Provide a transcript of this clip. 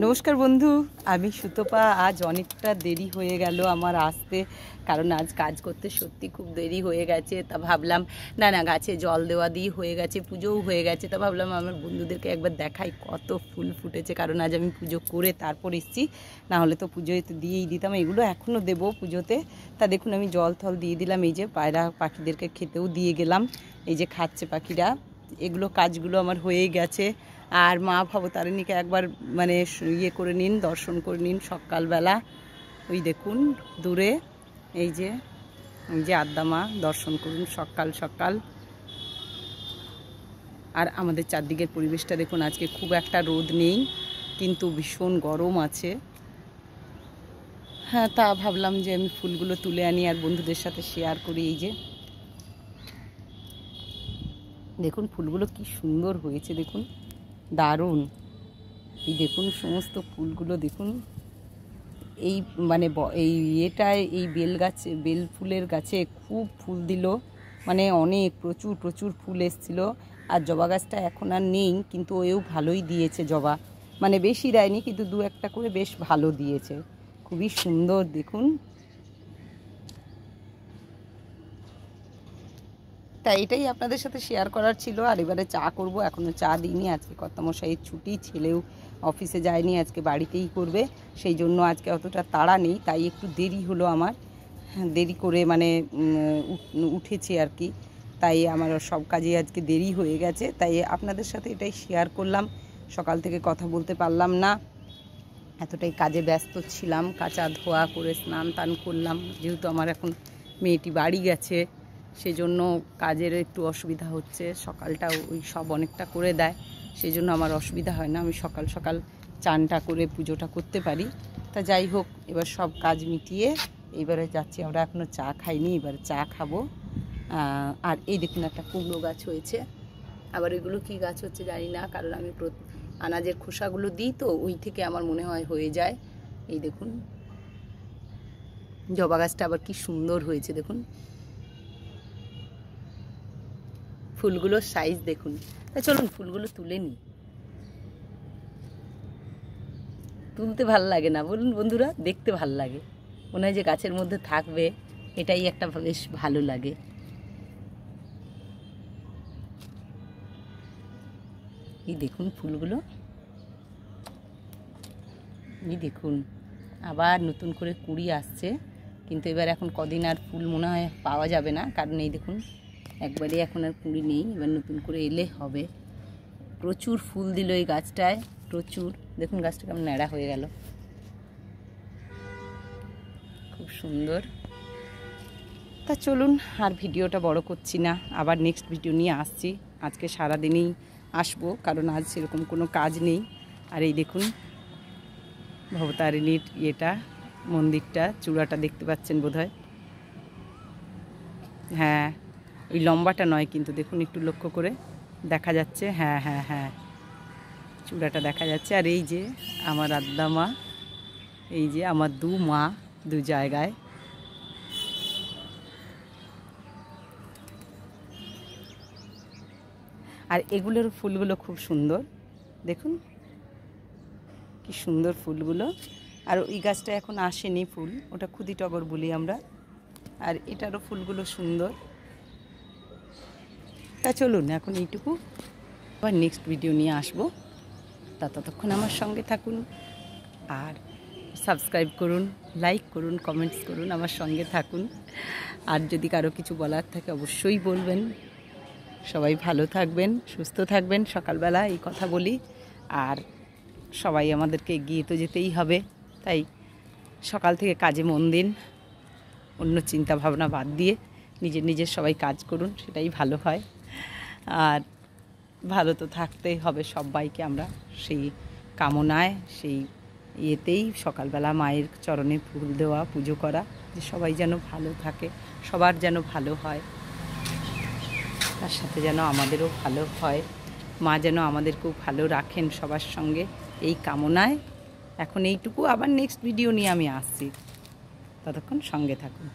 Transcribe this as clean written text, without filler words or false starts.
নমস্কার বন্ধু, আমি সুতপা। আজ অনেকটা দেরি হয়ে গেল আমার আসতে, কারণ আজ কাজ করতে সত্যি খুব দেরি হয়ে গেছে। তা ভাবলাম না গাছে জল দেওয়া দিয়ে হয়ে গেছে, পুজোও হয়ে গেছে। তা ভাবলাম আমার বন্ধুদেরকে একবার দেখাই কত ফুল ফুটেছে, কারণ আজ আমি পুজো করে তারপর এসেছি, না হলে তো পুজোয় তো দিয়েই দিতাম। এগুলো এখনও দেবো পুজোতে। তা দেখুন আমি জল থল দিয়ে দিলাম, এই যে পায়রা পাখিদেরকে খেতেও দিয়ে গেলাম, এই যে খাচ্ছে পাখিরা। এগুলো কাজগুলো আমার হয়েই গেছে। আর মা ভবতারিণীকে একবার মানে ইয়ে করে নিন, দর্শন করে নিন সকালবেলা। ওই দেখুন দূরে এই যে আদ্যা মা, দর্শন করুন সকাল সকাল। আর আমাদের চারদিকের পরিবেশটা দেখুন, আজকে খুব একটা রোদ নেই, কিন্তু ভীষণ গরম আছে। হ্যাঁ, তা ভাবলাম যে আমি ফুলগুলো তুলে আনি আর বন্ধুদের সাথে শেয়ার করি। এই যে দেখুন ফুলগুলো কি সুন্দর হয়েছে, দেখুন দারুণ। এই দেখুন সমস্ত ফুলগুলো দেখুন, এই মানে এই ইয়েটায় এই বেল ফুলের গাছে খুব ফুল দিল, মানে অনেক প্রচুর প্রচুর ফুল এসছিল। আর জবা গাছটা এখন আর নেই, কিন্তু ওও ভালোই দিয়েছে জবা, মানে বেশি দেয়নি কিন্তু দু একটা করে বেশ ভালো দিয়েছে, খুবই সুন্দর দেখুন। তাই এটাই আপনাদের সাথে শেয়ার করার ছিল। আর এবারে চা করব, এখনও চা দিইনি, আজকে কর্তামশাইয়ের ছুটি, ছেলেও অফিসে যায়নি, আজকে বাড়িতেই করবে, সেই জন্য আজকে অতটা তাড়া নেই, তাই একটু দেরি হলো আমার। দেরি করে মানে উঠেছি আর কি, তাই আমার সব কাজই আজকে দেরি হয়ে গেছে। তাই আপনাদের সাথে এটাই শেয়ার করলাম। সকাল থেকে কথা বলতে পারলাম না, এতটাই কাজে ব্যস্ত ছিলাম। কাচা ধোয়া করে স্নান টান করলাম, যেহেতু আমার এখন মেয়েটি বাড়ি গেছে, সেজন্য কাজের একটু অসুবিধা হচ্ছে। সকালটা ওই সব অনেকটা করে দেয়, সেই জন্য আমার অসুবিধা হয় না, আমি সকাল সকাল চানটা করে পুজোটা করতে পারি। তা যাই হোক, এবার সব কাজ মিটিয়ে এইবারে যাচ্ছি। আমরা এখনও চা খাইনি, এবার চা খাবো। আর এই দেখুন একটা কুমড়ো গাছ হয়েছে, আবার এগুলো কি গাছ হচ্ছে জানি না, কারণ আমি আনাজের খোসাগুলো দিই তো, ওই থেকে আমার মনে হয় হয়ে যায়। এই দেখুন জবা গাছটা আবার কি সুন্দর হয়েছে, দেখুন ফুলগুলোর সাইজ দেখুন। তা চলুন ফুলগুলো তুলে নিই। তুলতে ভাল লাগে না বলুন বন্ধুরা? দেখতে ভাল লাগে, মনে হয় যে গাছের মধ্যে থাকবে, এটাই একটা বেশ ভালো লাগে। এই দেখুন ফুলগুলো, এই দেখুন আবার নতুন করে কুঁড়ি আসছে, কিন্তু এবার এখন কদিন আর ফুল মনে হয় পাওয়া যাবে না, কারণ এই দেখুন একবারে এখন আর কুঁড়ি নেই, এবার নতুন করে এলে হবে। প্রচুর ফুল দিল এই গাছটায়, প্রচুর। দেখুন গাছটা কেমন ন্যাড়া হয়ে গেল, খুব সুন্দর। তা চলুন আর ভিডিওটা বড় করছি না, আবার নেক্সট ভিডিও নিয়ে আসছি। আজকে সারাদিনই আসবো, কারণ আজ সেরকম কোনো কাজ নেই। আর এই দেখুন ভবতারিণীর ইয়েটা, মন্দিরটা চূড়াটা দেখতে পাচ্ছেন বোধহয়। হ্যাঁ, ওই লম্বাটা নয় কিন্তু, দেখুন একটু লক্ষ্য করে দেখা যাচ্ছে। হ্যাঁ হ্যাঁ হ্যাঁ, চূড়াটা দেখা যাচ্ছে। আর এই যে আমার আদ্যা মা, এই যে আমার দু মা দু জায়গায়। আর এগুলোর ফুলগুলো খুব সুন্দর, দেখুন কি সুন্দর ফুলগুলো। আর ওই গাছটা এখন আসেনি ফুল, ওটা খুদি টগর বলি আমরা। আর এটারও ফুলগুলো সুন্দর। তা চলুন এখন এইটুকু, আবার নেক্সট ভিডিও নিয়ে আসবো। তা ততক্ষণ আমার সঙ্গে থাকুন, আর সাবস্ক্রাইব করুন, লাইক করুন, কমেন্টস করুন, আমার সঙ্গে থাকুন। আর যদি কারো কিছু বলার থাকে অবশ্যই বলবেন। সবাই ভালো থাকবেন, সুস্থ থাকবেন। সকালবেলা এই কথা বলি, আর সবাই আমাদেরকে এগিয়ে তো যেতেই হবে, তাই সকাল থেকে কাজে মন দিন, অন্য চিন্তা ভাবনা বাদ দিয়ে নিজের সবাই কাজ করুন, সেটাই ভালো হয়। আর ভালো তো থাকতেই হবে সবাইকে, আমরা সেই কামনায় সেই ইয়েতেই সকালবেলা মায়ের চরণে ফুল দেওয়া, পুজো করা, যে সবাই যেন ভালো থাকে, সবার যেন ভালো হয়, তার সাথে যেন আমাদেরও ভালো হয়, মা যেন আমাদেরকেও ভালো রাখেন সবার সঙ্গে, এই কামনায় এখন এইটুকু। আবার নেক্সট ভিডিও নিয়ে আমি আসছি, ততক্ষণ সঙ্গে থাকুন।